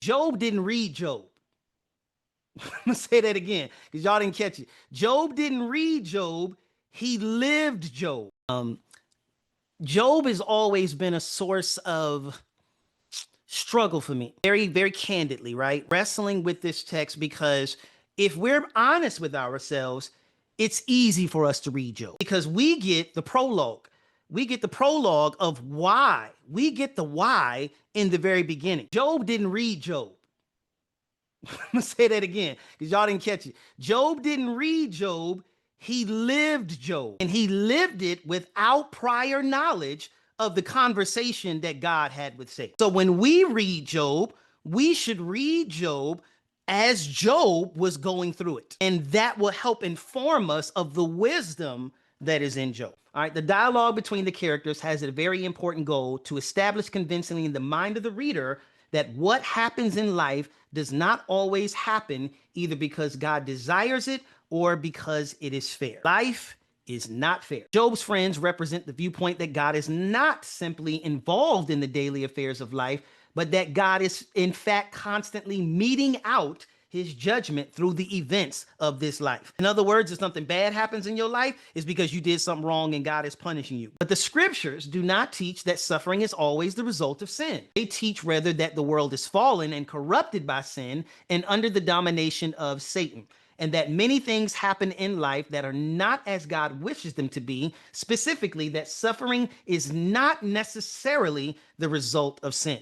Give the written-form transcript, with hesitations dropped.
Job didn't read Job. I'm gonna say that again because y'all didn't catch it. Job didn't read Job, he lived Job. Job has always been a source of struggle for me, very, very candidly, right? Wrestling with this text because if we're honest with ourselves, it's easy for us to read Job because we get the prologue. We get the prologue of why. We get the why in the very beginning. Job didn't read Job. I'm gonna say that again because y'all didn't catch it. Job didn't read Job, he lived Job. And he lived it without prior knowledge of the conversation that God had with Satan. So when we read Job, we should read Job as Job was going through it. And that will help inform us of the wisdom that is in Job. All right, the dialogue between the characters has a very important goal to establish convincingly in the mind of the reader that what happens in life does not always happen either because God desires it or because it is fair. Life is not fair. Job's friends represent the viewpoint that God is not simply involved in the daily affairs of life, but that God is in fact constantly meting out his judgment through the events of this life. In other words, if something bad happens in your life, it's because you did something wrong and God is punishing you. But the scriptures do not teach that suffering is always the result of sin. They teach rather that the world is fallen and corrupted by sin and under the domination of Satan, and that many things happen in life that are not as God wishes them to be, specifically that suffering is not necessarily the result of sin.